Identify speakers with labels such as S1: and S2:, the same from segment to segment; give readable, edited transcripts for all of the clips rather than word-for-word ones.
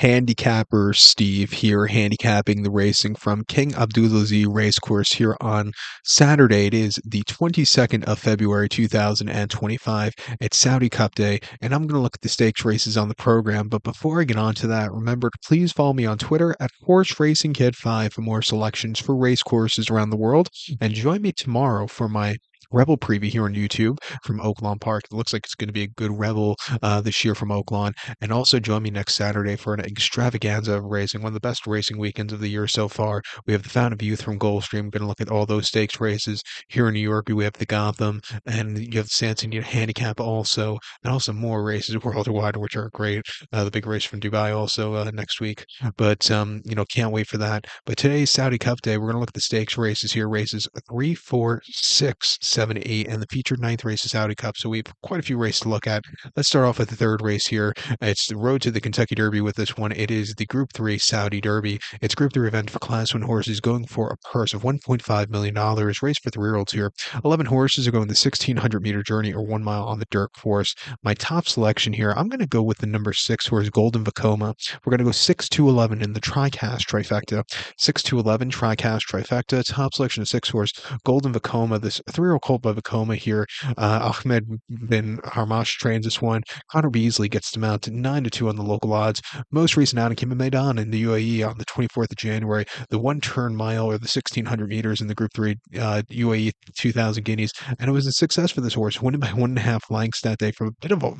S1: Handicapper Steve here, handicapping the racing from King Abdulaziz Racecourse here on Saturday. It is the 22nd of February 2025. It's Saudi Cup Day, and I'm going to look at the stakes races on the program. But before I get on to that, remember to please follow me on Twitter at Horse Racing Kid 5 for more selections for race courses around the world. And join me tomorrow for my Rebel preview here on YouTube from Oaklawn Park. It looks like it's going to be a good Rebel this year from Oaklawn. And also join me next Saturday for an extravaganza of racing, one of the best racing weekends of the year so far. We have the Fountain of Youth from Gulfstream. We're going to look at all those stakes races. Here in New York, we have the Gotham, and you have the San Antonio Handicap also, and also more races worldwide, which are great. The big race from Dubai also next week. But, can't wait for that. But today's Saudi Cup Day. We're going to look at the stakes races here, races 3, 4, 6, 7, 8, and the featured ninth race is Saudi Cup. So we have quite a few races to look at. Let's start off with the third race here. It's the road to the Kentucky Derby with this one. It is the Group 3 Saudi Derby. It's Group 3 event for Class 1 horses going for a purse of $1.5 million. Race for 3-year-olds here. 11 horses are going the 1,600-meter journey or 1 mile on the dirt course. My top selection here, I'm going to go with the number 6 horse, Golden Vacoma. We're going to go 6-2-11 in the TriCast trifecta. 6-2-11 TriCast trifecta. Top selection of 6 horse, Golden Vacoma. This 3-year-old colt by Vacoma here. Ahmed bin Harmash trains this one. Connor Beasley gets them out to 9-2 on the local odds. Most recent outing came in Maidan in the UAE on the 24th of January. The one-turn mile or the 1,600 meters in the Group 3 UAE 2,000 guineas. And it was a success for this horse, winning by 1.5 lengths that day from a bit of a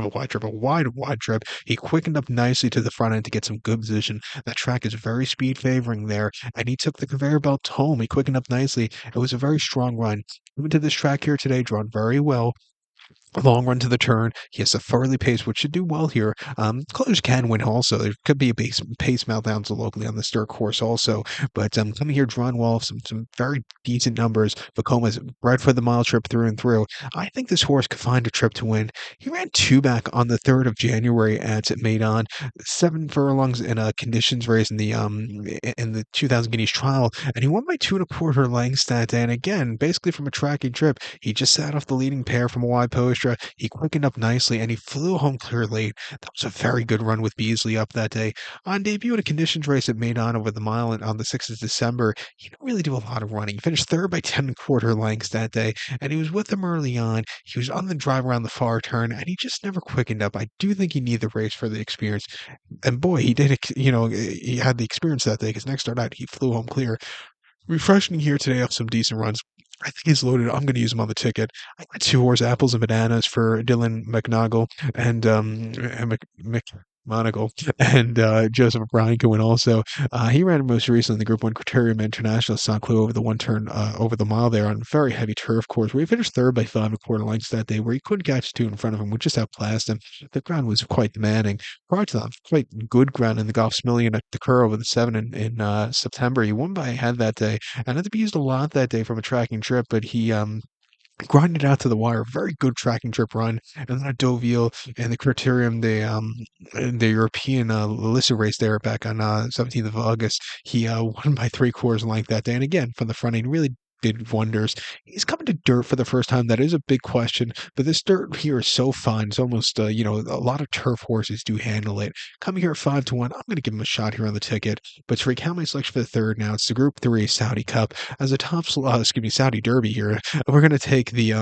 S1: wide trip, a wide trip. He quickened up nicely to the front end to get some good position. That track is very speed favoring there, and he took the conveyor belt home. He quickened up nicely. It was a very strong run. Moving to this track here today, drawn very well. Long run to the turn. He has a thoroughly pace, which should do well here. Colors can win also. There could be a pace meltdowns locally on this dirt course also. But coming here drawn well, some very decent numbers. Vacoma's bred for the mile trip through and through. I think this horse could find a trip to win. He ran 2 back on the 3rd of January at Maidan, 7 furlongs in a conditions race in the 2,000 guineas trial, and he won by 2.25 lengths that day. And again, basically from a tracking trip, he just sat off the leading pair from a wide post. He quickened up nicely and he flew home clear late. That was a very good run with Beasley up that day. On debut in a conditions race at Maidan over the mile on the 6th of December, he didn't really do a lot of running. He finished 3rd by 10.25 lengths that day, and he was with them early on. He was on the drive around the far turn, and he just never quickened up. I do think he needed the race for the experience. And boy, he did, he had the experience that day because next start out, he flew home clear. Refreshing here today off some decent runs. I think he's loaded. I'm going to use him on the ticket. I got 2 horse apples and bananas for Dylan McNoggle and McMonagle and Joseph O'Brien going also. He ran most recently in the Group 1 Criterium International St. Cloud over the one turn over the mile there on a very heavy turf course where he finished 3rd by 5.25 lengths that day, where he couldn't catch 2 in front of him, which just outclassed him. The ground was quite demanding. Prior to that, quite good ground in the Golf Million at the Curl over the 7 in September. He won by a head that day, and I think he used a lot that day from a tracking trip, but he grinded out to the wire. Very good tracking trip run. And then at Deauville and the Criterium, the European Lissa race there back on 17th of August, he won by 3/4 length that day. And again, from the front end, really did wonders. He's coming to dirt for the first time. That is a big question, but this dirt here is so fun. It's almost, a lot of turf horses do handle it. Coming here at 5-1, I'm going to give him a shot here on the ticket. But to recount my selection for the third now, it's the Group 3 Saudi Cup as a Saudi Derby here. We're going to take the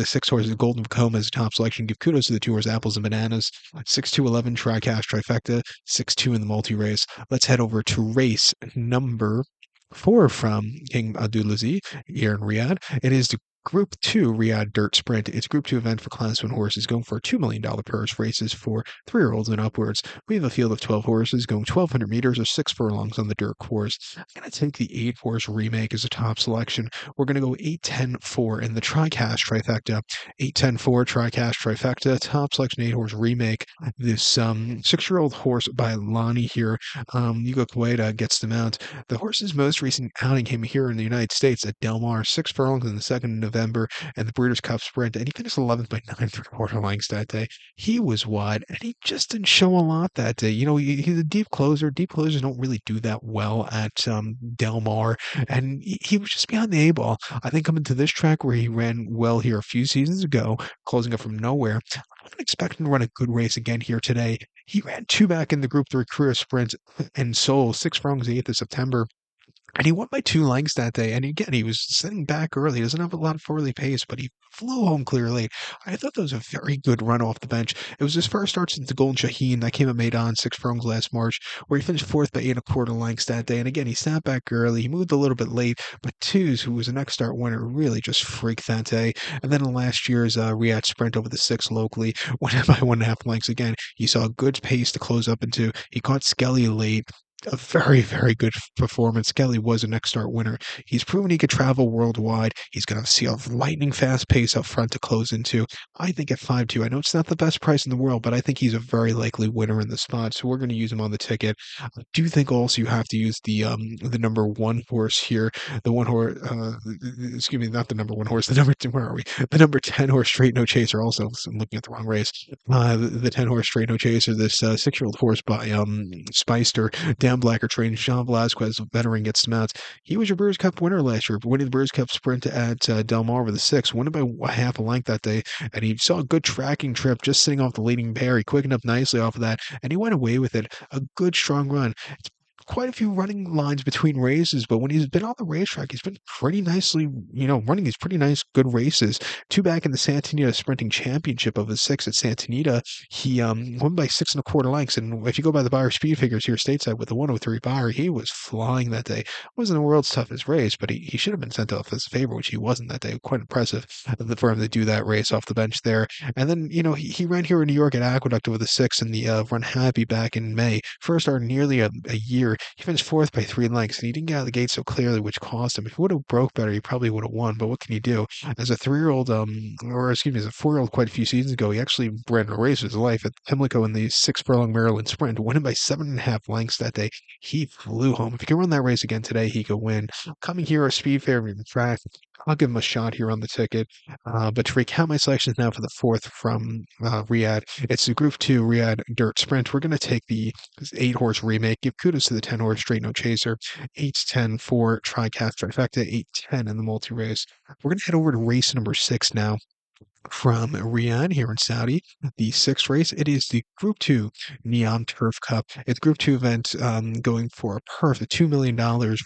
S1: 6 horses, Golden Vacoma as a top selection. Give kudos to the 2 horse Apples and Bananas. 6-2-11 TriCast trifecta. 6-2 in the multi race. Let's head over to race number 4 from King Abdulaziz here in Riyadh. It is the Group 2 Riyadh Dirt Sprint. It's a Group 2 event for Class 1 horses going for a $2 million purse, races for 3-year-olds and upwards. We have a field of 12 horses going 1,200 meters or 6 furlongs on the dirt course. I'm going to take the 8 horse Remake as a top selection. We're going to go 8-10-4 in the TriCast trifecta. 8-10-4 TriCast trifecta. Top selection 8 horse Remake. This 6-year-old horse by Lonnie here. Hugo Cueta gets them out. The horse's most recent outing came here in the United States at Del Mar, 6 furlongs in the 2nd of November and the Breeders' Cup Sprint, and he finished 11th by 9 3/4 lengths that day. He was wide, and he just didn't show a lot that day. He's a deep closer. Deep closers don't really do that well at Del Mar, and he was just behind the A ball. I think coming to this track where he ran well here a few seasons ago, closing up from nowhere, I'm not expecting to run a good race again here today. He ran two back in the Group 3 career sprint in Seoul, 6 furlongs, the 8th of September. And he won by 2 lengths that day. And again, he was sitting back early. He doesn't have a lot of early pace, but he flew home clearly. I thought that was a very good run off the bench. It was his first start since the Golden Shaheen that came at Maidan 6 furlongs last March, where he finished fourth by 8 1/4 lengths that day. And again, he sat back early. He moved a little bit late, but Twos, who was a next start winner, really just freaked that day. And then in last year's Riyadh sprint over the six locally, went by 1.5 lengths again. He saw a good pace to close up into. He caught Skelly late, a very, very good performance. Kelly was a next start winner. He's proven he could travel worldwide. He's going to see a lightning fast pace up front to close into. I think at 5-2, I know it's not the best price in the world, but I think he's a very likely winner in the spot. So we're going to use him on the ticket. I do think also you have to use the number one horse here. The one horse, excuse me, not the number one horse. The number two, where are we? The number 10 horse Straight No Chaser. Also, I'm looking at the wrong race. The 10 horse Straight No Chaser. This 6-year-old horse by Speister. Dan Blacker trained Sean Velasquez, veteran, gets some outs. He was your Brewers Cup winner last year, winning the Brewers Cup sprint at Del Mar over the six, winning by half a length that day. And he saw a good tracking trip just sitting off the leading pair. He quickened up nicely off of that, and he went away with it. A good, strong run. It's quite a few running lines between races, but when he's been on the racetrack, he's been pretty nicely, running these pretty nice, good races. Two back in the Santa Anita Sprinting Championship of the six at Santa Anita, he won by 6 1/4 lengths. And if you go by the Beyer speed figures here stateside with the 103 Beyer, he was flying that day. It wasn't the world's toughest race, but he should have been sent off as a favorite, which he wasn't that day. Quite impressive for him to do that race off the bench there. And then, he ran here in New York at Aqueduct over the six in the Run Happy back in May. First start nearly a year. He finished fourth by 3 lengths, and he didn't get out of the gate so clearly, which cost him. If he would have broke better, he probably would have won. But what can you do? As a 3-year-old, or excuse me, as a 4-year-old, quite a few seasons ago, he actually ran a race of his life at Pimlico in the 6 furlong Maryland Sprint, winning by 7.5 lengths that day. He flew home. If he can run that race again today, he could win. Coming here, a speed favorite in the track. I'll give him a shot here on the ticket. But to recount my selections now for the fourth from Riyadh, it's the Group 2 Riyadh Dirt Sprint. We're going to take the 8-horse remake. Give kudos to the 10-horse Straight No Chaser. 8-10 for Tricast Trifecta. 8-10 in the multi-race. We're going to head over to race number 6 now from Riyadh here in Saudi. The sixth race, it is the Group 2 Neom Turf Cup. It's Group 2 event going for a perfect $2 million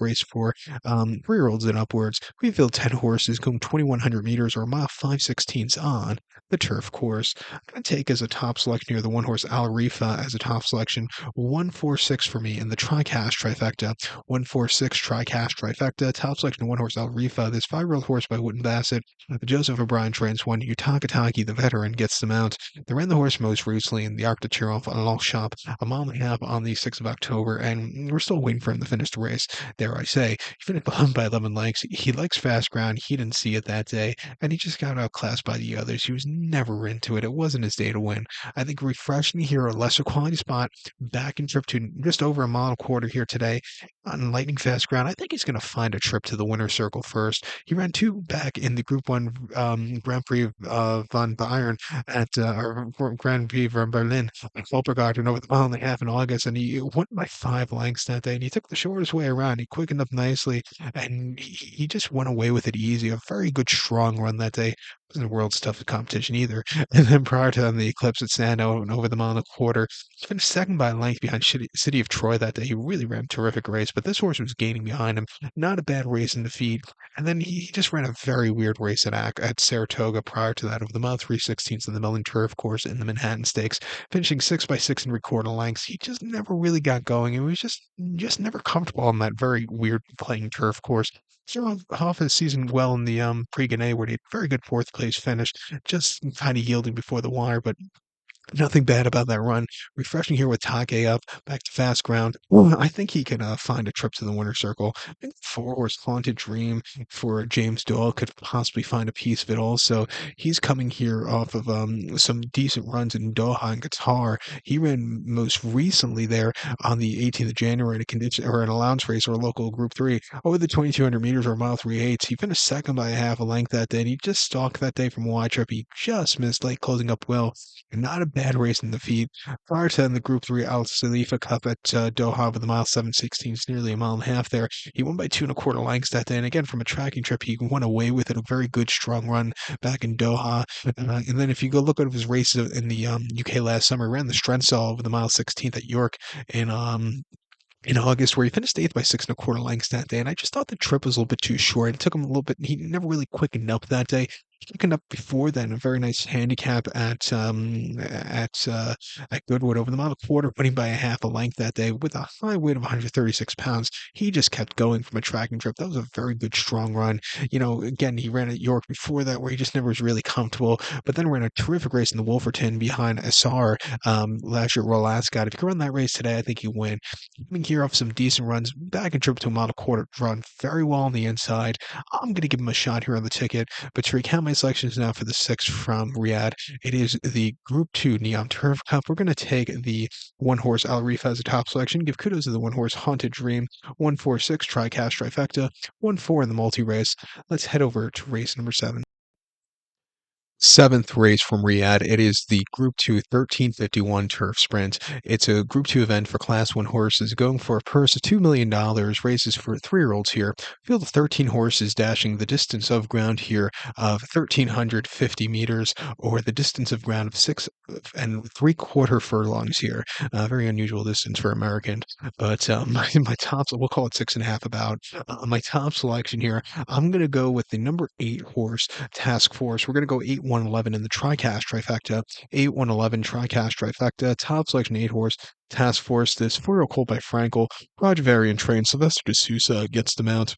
S1: race for 3-year-olds and upwards. We field 10 horses going 2,100 meters or a mile 5/16 on the turf course. I'm going to take as a top selection here the one horse Al Rifa as a top selection. 146 for me in the Tricast Trifecta. 146 Tricast Trifecta. Top selection one horse Al Rifa. This 5-year-old horse by Wooden Bassett. Joseph O'Brien trains one. Takataki, the veteran, gets them out. They ran the horse most recently in the Arc de Triomphe at Long Shop, a mile and a half on the 6th of October, and we're still waiting for him to finish the race. Dare I say, he finished behind by 11 lengths. He likes fast ground. He didn't see it that day, and he just got outclassed by the others. He was never into it. It wasn't his day to win. I think refreshing here, a lesser quality spot, back in trip to just over a mile and a quarter here today on lightning fast ground. I think he's going to find a trip to the winner's circle first. He ran two back in the Group 1 Grand Prix von Bayern at or Grand Prix von Berlin at Volpergarten over the mile and a half in August, and he went by 5 lengths that day, and he took the shortest way around. He quickened up nicely, and he just went away with it easy. A very good, strong run that day. Wasn't the world's toughest competition either. And then prior to the eclipse at Sando and over the mile and a quarter, he finished second by a length behind City of Troy that day. He really ran a terrific race, but this horse was gaining behind him. Not a bad race in defeat. And then he just ran a very weird race at Saratoga prior to that over the mile 3/16 in the Neom Turf Course in the Manhattan Stakes, finishing 6 by 6 3/4 lengths. He just never really got going. He was just never comfortable on that very weird playing turf course. Started off his season well in the Prix Gannet, where he had a very good fourth place finish, just kind of yielding before the wire, but Nothing bad about that run. Refreshing here with Take up, back to fast ground. I think he can find a trip to the winner's circle. I think 4 horse Haunted Dream for James Doyle could possibly find a piece of it also. He's coming here off of some decent runs in Doha and Qatar. He ran most recently there on the 18th of January in a condition or an allowance race or a local Group 3 over the 2,200 meters or mile 3/8. He finished second by a half a length that day. And he just stalked that day from a wide trip. He just missed late closing up well. Not a bad race in the feed. Prior to in the Group 3 Al Khalifa Cup at Doha with the mile 7:16, it's nearly a mile and a half there. He won by 2 1/4 lengths that day. And again, from a tracking trip, he won away with it. A very good, strong run back in Doha. And then if you go look at his races in the UK last summer, he ran the Strensall over the mile 16th at York in August, where he finished eighth by 6 1/4 lengths that day. And I just thought the trip was a little bit too short. It took him a little bit. He never really quickened up that day. He quickened up before then. A very nice handicap at Goodwood over the mile quarter, winning by a half a length that day with a high weight of 136 pounds. He just kept going from a tracking trip. That was a very good, strong run. Again, he ran at York before that, where he just never was really comfortable. But then ran a terrific race in the Wolverton behind Asar last year at Royal Ascot. If you run that race today, I think you win. Coming here off some decent runs, back and trip to a mile and a quarter, run very well on the inside. I'm going to give him a shot here on the ticket. But to recount my selections now for the sixth from Riyadh, it is the Group 2 Neom Turf Cup. We're going to take the 1 horse Al Reef as a top selection. Give kudos to the 1 horse Haunted Dream, 146 TriCast Trifecta, 1-4 in the multi race. Let's head over to race number 7. Seventh race from Riyadh. It is the Group 2 1351 Turf Sprint. It's a Group 2 event for Class 1 horses going for a purse of $2 million. Races for 3-year-olds here. Field of 13 horses dashing the distance of ground here of 1,350 meters, or the distance of ground of 6 and 3/4 furlongs here. Very unusual distance for Americans. But my top, we'll call it 6.5 about. My top selection here, I'm going to go with the number 8 horse Task Force. We're going to go 8-1-11 in the TriCast Trifecta. 8-1-11 TriCast Trifecta. Top selection 8 horse Task Force. This 4-year-old colt by Frankel. Roger Varian trained. Sylvester de Sousa gets the mount.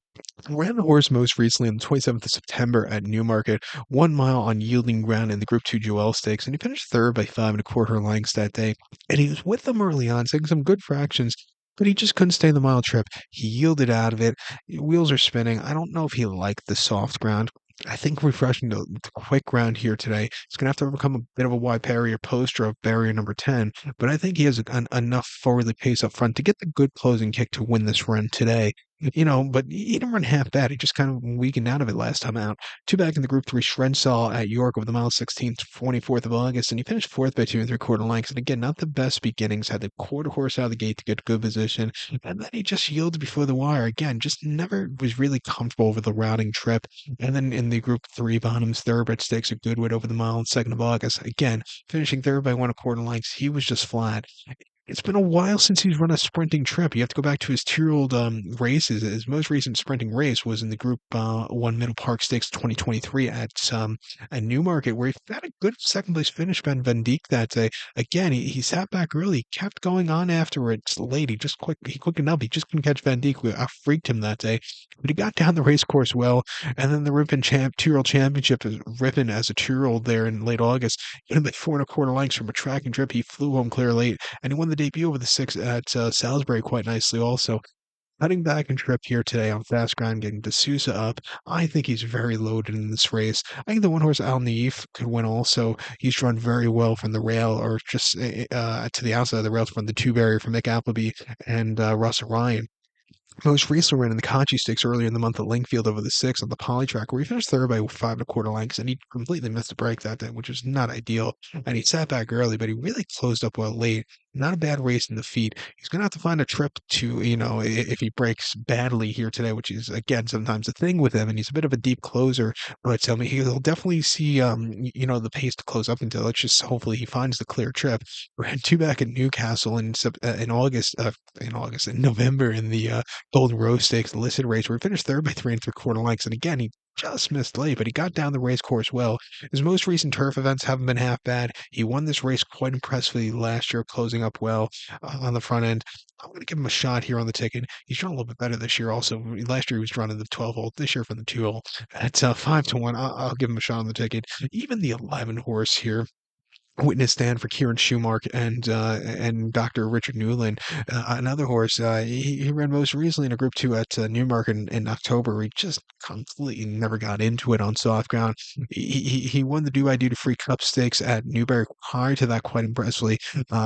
S1: Ran the horse most recently on the 27th of September at Newmarket, 1 mile on yielding ground in the Group 2 Joel Stakes, and he finished third by 5 1/4 lengths that day. And he was with them early on, taking some good fractions, but he just couldn't stay in the mile trip. He yielded out of it. Wheels are spinning. I don't know if he liked the soft ground. I think refreshing the quick ground here today. He's going to have to overcome a bit of a wide barrier poster of barrier number 10, but I think he has enough forwardly pace up front to get the good closing kick to win this run today. But he didn't run half bad. He just kind of weakened out of it last time out. Two back in the Group 3 Shrensall at York over the mile 16th, 24th of August, and he finished fourth by 2 3/4 lengths. And again, not the best beginnings. Had the quarter horse out of the gate to get good position, and then he just yielded before the wire. Again, just never was really comfortable over the routing trip. And then in the Group 3 Bottoms Thoroughbred Stakes at Goodwood over the mile on 2nd of August, again, finishing third by 1 1/4 lengths. He was just flat. It's been a while since he's run a sprinting trip. You have to go back to his 2-year-old races. His most recent sprinting race was in the Group 1 Middle Park Stakes 2023 at Newmarket, where he had a good second place finish by Van Dijk that day. Again, he sat back early, kept going on afterwards late. He quickened up. He just couldn't catch Van Dijk. We freaked him that day. But he got down the race course well. And then the Ripon 2-year-old championship is Ripon as a 2-year-old there in late August. He had 4 1/4 lengths from a tracking trip. He flew home clear late, and he won the debut over the 6 at Salisbury quite nicely also. Cutting back and trip here today on fast ground, getting de Sousa up. I think he's very loaded in this race. I think the 1 horse Al Naif could win also. He's run very well from the rail, or just to the outside of the rails from the 2 barrier from Mick Appleby and Russell Ryan. Most recently ran in the Conchi Stakes earlier in the month at Linkfield over the 6 on the poly track, where he finished third by 5 1/4 lengths, and he completely missed a break that day, which is not ideal. And he sat back early, but he really closed up well late. Not a bad race in the feet. He's going to have to find a trip to, if he breaks badly here today, which is, again, sometimes a thing with him, and he's a bit of a deep closer. But tell me, he'll definitely see, the pace to close up until. It's just hopefully he finds the clear trip. We had 2 back at Newcastle in November in the Golden Rose Stakes, the listed race, where he finished third by 3 3/4 lengths. And again, he just missed late, but he got down the race course well. His most recent turf events haven't been half bad. He won this race quite impressively last year, closing up well on the front end. I'm going to give him a shot here on the ticket. He's drawn a little bit better this year also. Last year he was drawn in the 12-hole. This year from the 2-hole. At 5-1, I'll give him a shot on the ticket. Even the 11 horse here. witness stand for Kieran Schumacher and Dr. Richard Newland. Another horse, he ran most recently in a Group 2 at Newmarket in October. He just completely never got into it on soft ground. He won the Do I Do to Free Cup Stakes at Newbury prior to that quite impressively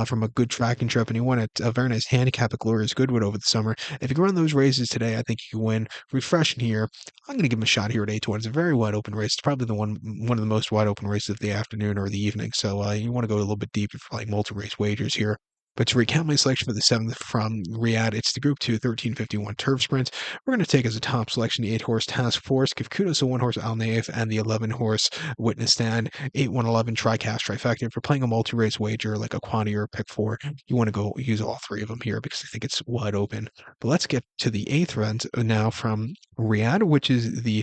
S1: from a good tracking trip, and he won at a very nice handicap at Glorious Goodwood over the summer. If you can run those races today, I think you can win. Refreshing here, I'm going to give him a shot here at 8 to 1. It's a very wide open race. It's probably one of the most wide open races of the afternoon or the evening. So you want to go a little bit deep if you're playing multi-race wagers here. But to recount my selection for the 7th from Riyadh, it's the Group 2 1351 Turf Sprint. We're going to take as a top selection the 8-horse Task Force, give kudos to 1-horse Al Naif and the 11-horse Witness Stand, 8-1-11 Tricast Trifecta. If you're playing a multi-race wager like a quantity or a pick 4, you want to go use all three of them here because I think it's wide open. But let's get to the 8th round now from Riyadh, which is the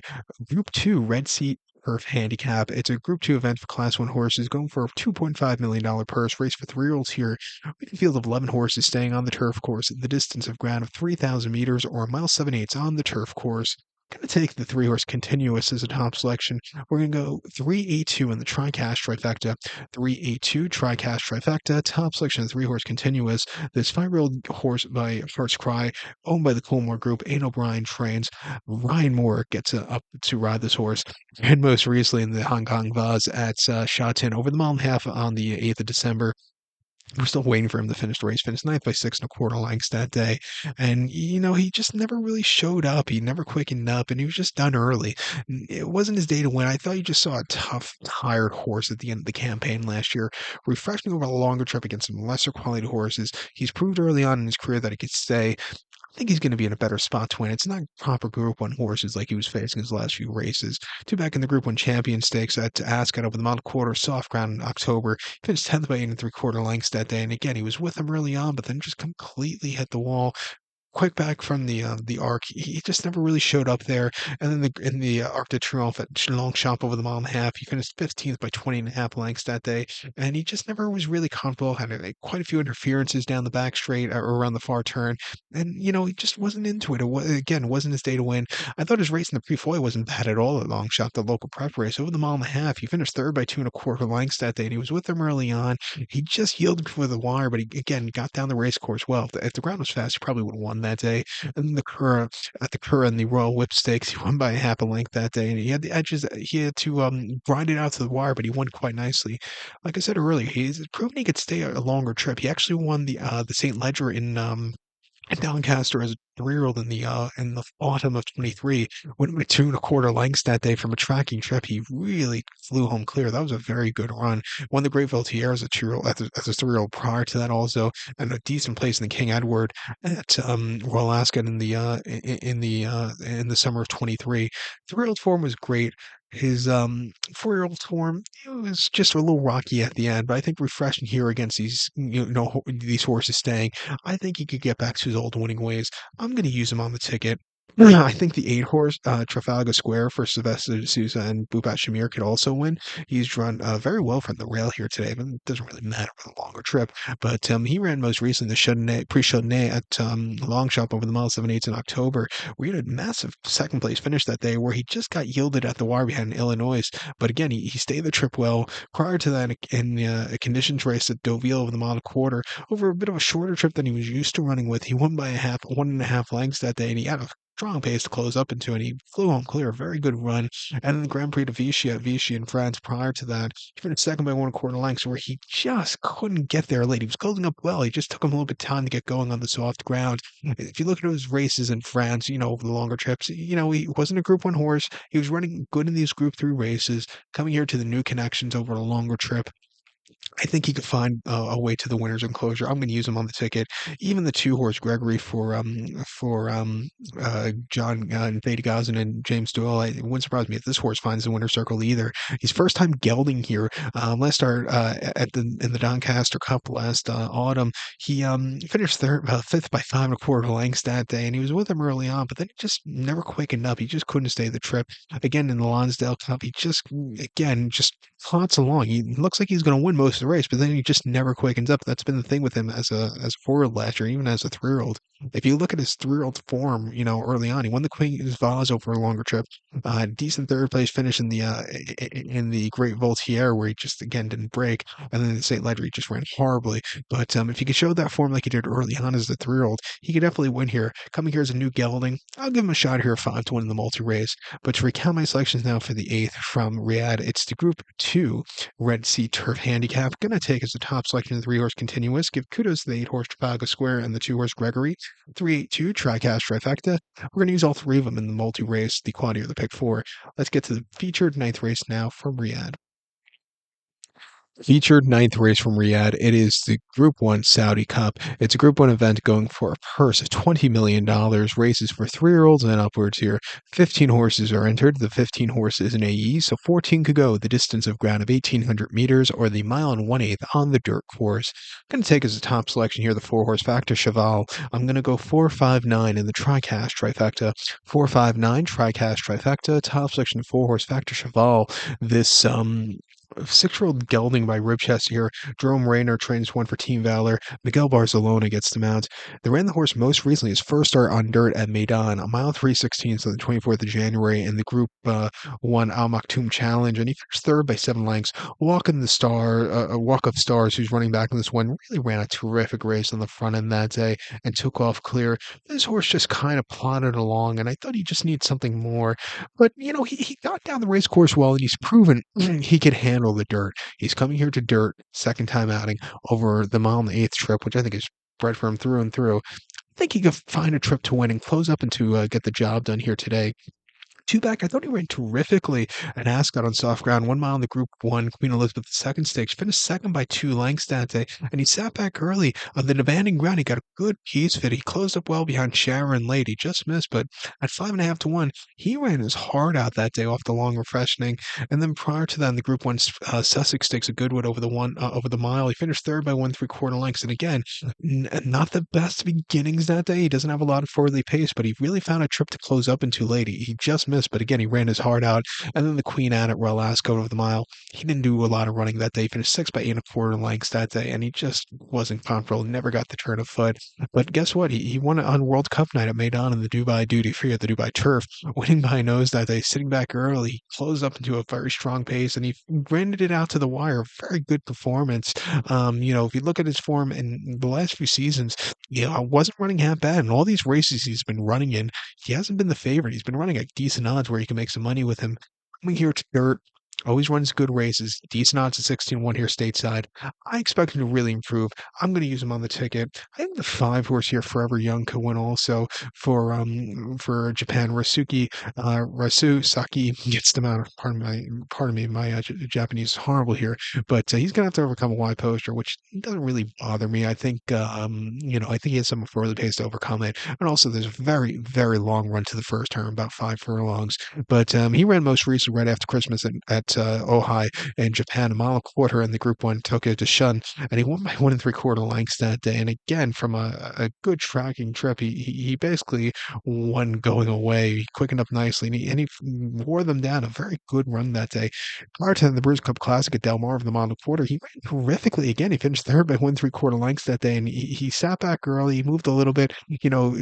S1: Group 2 Red Sea Turf Handicap. It's a Group 2 event for Class 1 horses going for a $2.5 million purse. Race for 3-year-olds here. We can field of 11 horses staying on the turf course at the distance of ground of 3,000 meters or a mile 7/8 on the turf course. Going to take the 3-horse Continuous as a top selection. We're going to go 3-8-2 in the Tricast Trifecta. 3-8-2 Tricast Trifecta. Top selection of 3-horse Continuous. This 5-year-old horse by Heart's Cry, owned by the Coolmore Group. Ain O'Brien trains. Ryan Moore gets up to ride this horse. And most recently in the Hong Kong Vase at Sha Tin over the mile and a half on the 8th of December. We're still waiting for him to finish the race. Finished ninth by 6 1/4 lengths that day. And, he just never really showed up. He never quickened up, and he was just done early. It wasn't his day to win. I thought you just saw a tough, tired horse at the end of the campaign last year, refreshing over a longer trip against some lesser quality horses. He's proved early on in his career that he could stay. I think he's going to be in a better spot to win. It's not proper Group 1 horses like he was facing his last few races. Two back in the Group 1 Champion Stakes at Ascot over the mile and a quarter soft ground in October. Finished 10th by 8 3/4 lengths that day. And again, he was with them early on, but then just completely hit the wall. Quick back from the arc, he just never really showed up there. And then in the Arc de Triomphe at Longchamp over the mile and a half, he finished 15th by 20.5 lengths that day. And he just never was really comfortable. Had quite a few interferences down the back straight or around the far turn. And, he just wasn't into it. Again, it wasn't his day to win. I thought his race in the Pre-Foy wasn't bad at all at Longchamp, the local prep race. Over the mile and a half, he finished third by 2 1/4 lengths that day. And he was with them early on. He just yielded for the wire, but he, again, got down the race course well. If the ground was fast, he probably would have won that day. And at the Curragh and the Royal Whip Stakes, he won by a half a length that day, and he had the edges. He had to grind it out to the wire, but he won quite nicely. Like I said earlier, he's proven he could stay a longer trip. He actually won the St. Ledger in Doncaster as a 3-year-old in the autumn of 23, went by 2 1/4 lengths that day from a tracking trip. He really flew home clear. That was a very good run. Won the Great Voltaire as a 2-year-old, as a 3-year-old prior to that also, and a decent place in the King Edward at Royal Ascot in the summer of 23. 3-year-old form was great. His 4-year-old form, it was just a little rocky at the end, but I think refreshing here against these horses staying. I think he could get back to his old winning ways. I'm going to use him on the ticket. I think the 8-horse Trafalgar Square for Sylvester de Sousa and Bupat Shamir could also win. He's run very well from the rail here today, but it doesn't really matter for the longer trip. But he ran most recently the Pre-Chardonnay at Longchamp over the mile 7/8 in October. We had a massive second place finish that day where he just got yielded at the wire behind Illinois. But again, he stayed the trip well. Prior to that, in a conditions race at Deauville over the mile and a quarter, over a bit of a shorter trip than he was used to running with, he won by 1.5 lengths that day, and he had a strong pace to close up into, and he flew home clear. A very good run. And then the Grand Prix de Vichy at Vichy in France prior to that, he finished second by 1 1/4 lengths, where he just couldn't get there late. He was closing up well. He just took him a little bit of time to get going on the soft ground. If you look at his races in France, over the longer trips, he wasn't a Group 1 horse. He was running good in these Group 3 races. Coming here to the new connections over a longer trip, I think he could find a way to the winner's enclosure. I'm going to use him on the ticket. Even the 2-horse Gregory for John Gazin and James Doyle. It wouldn't surprise me if this horse finds the winner's circle either. He's first time gelding here. Last start in the Doncaster Cup last autumn, he finished fifth by 5 1/4 lengths that day, and he was with him early on, but then he just never quickened up. He just couldn't stay the trip. Again, in the Lonsdale Cup, he just plots along. He looks like he's going to win most of the race, but then he just never quickens up. That's been the thing with him as a 4-year-old last year, even as a 3-year-old. If you look at his 3-year-old form, early on, he won the Queen's Vase over a longer trip. Decent third place finish in the Great Voltaire, where he just again didn't break, and then the St. Ledger he just ran horribly. But if he could show that form like he did early on as the 3-year-old, he could definitely win here. Coming here as a new gelding, I'll give him a shot here, 5 to win the multi race. But to recount my selections now for the 8th from Riyadh, it's the Group 2 Red Sea Turf Handicap. Gonna take as the top selection the 3-horse Continuous. Give kudos to the 8-horse Trafalgar Square and the 2-horse Gregory. 382 Tricast Trifecta. We're going to use all three of them in the multi race, the quaddy or the pick four. Let's get to the featured 9th race now from Riyadh. Featured 9th race from Riyadh. It is the Group 1 Saudi Cup. It's a Group 1 event going for a purse of $20 million. Races for 3-year-olds and upwards here. 15 horses are entered. The 15 horses in AE, so 14 could go the distance of ground of 1,800 meters or the mile and 1/8 on the dirt course. I'm going to take as a top selection here the 4-horse Factor Cheval. I'm going to go 459 in the Tricast Trifecta. 459 Tricast Trifecta. Top selection 4-horse Factor Cheval. This 6-year-old gelding by Ribchester here. Jerome Rayner trains one for Team Valor. Miguel Barzalona gets the mount. They ran the horse most recently his first start on dirt at Meydan, a mile 3:16, so the 24th of January in the Group 1 Al Maktoum Challenge, and he finished third by 7 lengths. Walk of Stars, who's running back in this one, really ran a terrific race on the front end that day and took off clear. This horse just kind of plodded along, and I thought he just needs something more. But, he got down the race course well, and he's proven he could handle the dirt. He's coming here to dirt, second time outing, over the mile and the 8th trip, which I think is bred for him through and through. I think he could find a trip to win and close up and to get the job done here today. Two back, I thought he ran terrifically at Ascot on soft ground. 1 mile in the Group 1 Queen Elizabeth II stakes. Finished second by 2 lengths that day, and he sat back early on the demanding ground. He got a good piece fit. He closed up well behind Sharon Lade. He just missed, but at 5.5 to 1, he ran his heart out that day off the long refreshing. And then prior to that, in the Group 1 Sussex stakes at Goodwood over the mile, he finished third by 1 3/4 lengths. And again, not the best beginnings that day. He doesn't have a lot of forwardly pace, but he really found a trip to close up into late. He just missed, but again, he ran his heart out. And then the Queen Anne at Royal Ascot over the mile. He didn't do a lot of running that day. He finished 6 by 8 1/4 lengths that day, and he just wasn't comfortable. Never got the turn of foot. But guess what? He won it on World Cup night at Meydan in the Dubai Duty Free at the Dubai Turf, winning by a nose that day, sitting back early. He closed up into a very strong pace, and he grinded it out to the wire. Very good performance. If you look at his form in the last few seasons, wasn't running half bad. In all these races he's been running in, he hasn't been the favorite. He's been running at decent odds where you can make some money with him. Coming here to dirt, always runs good races. Decent odds at 16-1 here stateside. I expect him to really improve. I'm going to use him on the ticket. I think the 5-horse here, Forever Young, could win also for Japan. Rasu Saki gets them out. Pardon me, my Japanese is horrible here. But he's going to have to overcome a wide poster, which doesn't really bother me. I think I think he has some further pace to overcome it. And also, there's a very, very long run to the first turn, about 5 furlongs. But he ran most recently right after Christmas at Ohio in Japan, a mile and quarter in the Group 1 Tokyo to Shun, and he won by 1 3/4 lengths that day. And again, from a good tracking trip, he basically won going away. He quickened up nicely, and he wore them down. A very good run that day. Prior to the British Cup Classic at Del Mar over the mile and quarter, he ran terrifically again. He finished third by 1 3/4 lengths that day, and he sat back early. He moved a little bit.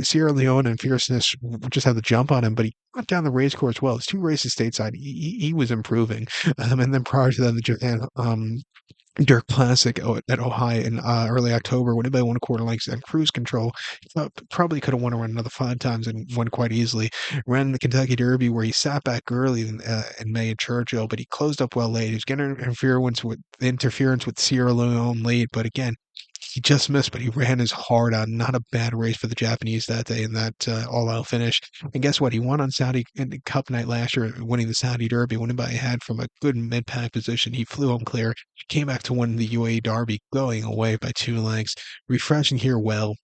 S1: Sierra Leone and Fierceness just had the jump on him, but he got down the race course well. His 2 races stateside, he was improving. And then prior to that, the Japan Dirt Classic at Ohio in early October, won it by 1 1/4 lengths and cruise control. Probably could have won around another 5 times and won quite easily. Ran the Kentucky Derby where he sat back early in May at Churchill, but he closed up well late. He was getting interference with Sierra Leone late, but again, he just missed, but he ran his heart out. Not a bad race for the Japanese that day in that all-out finish. And guess what? He won on Saudi Cup night last year, winning the Saudi Derby, winning by a head from a good mid-pack position. He flew home clear, came back to win the UAE Derby, going away by 2 lengths. Refreshing here well.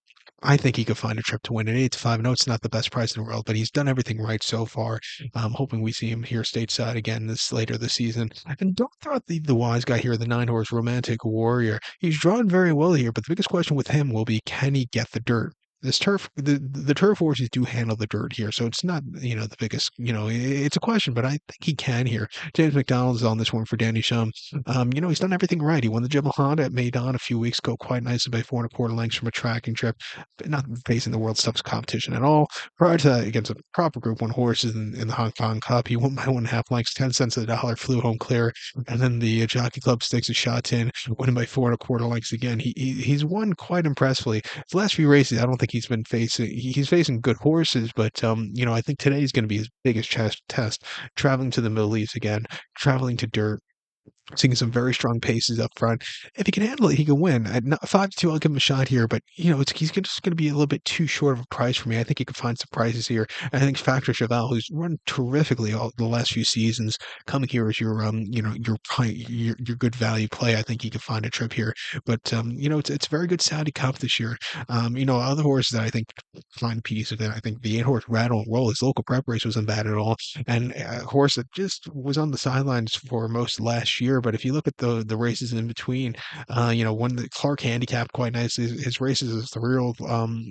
S1: I think he could find a trip to win at 8 to 5. I know it's not the best price in the world, but he's done everything right so far. I'm hoping we see him here stateside again later this season. And don't throw out the wise guy here, the 9-horse Romantic Warrior. He's drawn very well here, but the biggest question with him will be, can he get the dirt? the turf horses do handle the dirt here, so it's not, the biggest, it's a question, but I think he can here. James McDonald's on this one for Danny Shum. He's done everything right. He won the Jebel Honda at Maidan a few weeks ago, quite nicely by 4 1/4 lengths from a tracking trip, but not facing the world's toughest competition at all. Prior to that, against a proper Group 1 horses in the Hong Kong Cup, he won by 1.5 lengths, 10 cents of the dollar, flew home clear, and then the Jockey Club Stakes at Shotton, winning by 4 1/4 lengths again. He's won quite impressively. The last few races, I don't think he's been facing. He's facing good horses, but I think today's going to be his biggest test. Traveling to the Middle East again, traveling to dirt, seeing some very strong paces up front. If he can handle it, he can win. At 5-2, I'll give him a shot here, but just going to be a little bit too short of a price for me. I think he could find some prices here. And I think Factor Cheval, who's run terrifically all the last few seasons, coming here as your good value play. I think he could find a trip here. But it's a very good Saudi Cup this year. Other horses that I think find a piece of it. I think the 8-horse Rattle and Roll, his local prep race wasn't bad at all, and a horse that just was on the sidelines for most last year. But if you look at the races in between, one that Clark handicapped quite nicely. His races as a 3-year-old,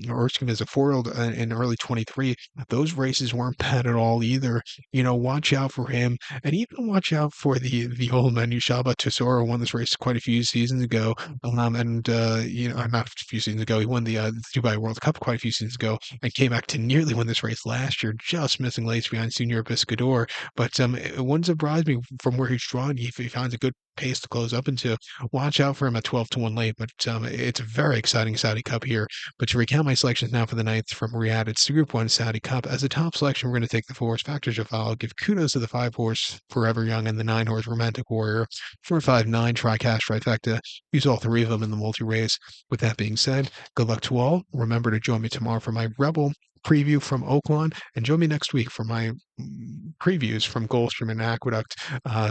S1: or excuse me, as a 4-year-old in early 23. Those races weren't bad at all either. Watch out for him, and even watch out for the old man Yushaba Tesoro, won this race quite a few seasons ago. Not a few seasons ago, he won the Dubai World Cup quite a few seasons ago, and came back to nearly win this race last year, just missing late behind Senior Biscador. But it wouldn't surprise me from where he's drawn. If he finds a good pace to close up into, watch out for him at 12-1 late. But it's a very exciting Saudi Cup here. But to recount my selections now for the ninth from Riyadh, it's the Group 1 Saudi Cup. As a top selection, we're going to take the 4-horse Factor Jafal, give kudos to the 5-horse Forever Young and the 9-horse Romantic Warrior. 4, 5, 9 Tri-Cash Trifecta. Use all 3 of them in the multi-race. With that being said, good luck to all. Remember to join me tomorrow for my Rebel preview from Oaklawn, and join me next week for my previews from Gulfstream and Aqueduct.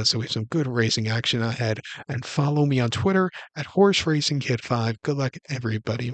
S1: So we have some good racing action ahead. And follow me on Twitter at Horse Racing Kid 5. Good luck, everybody.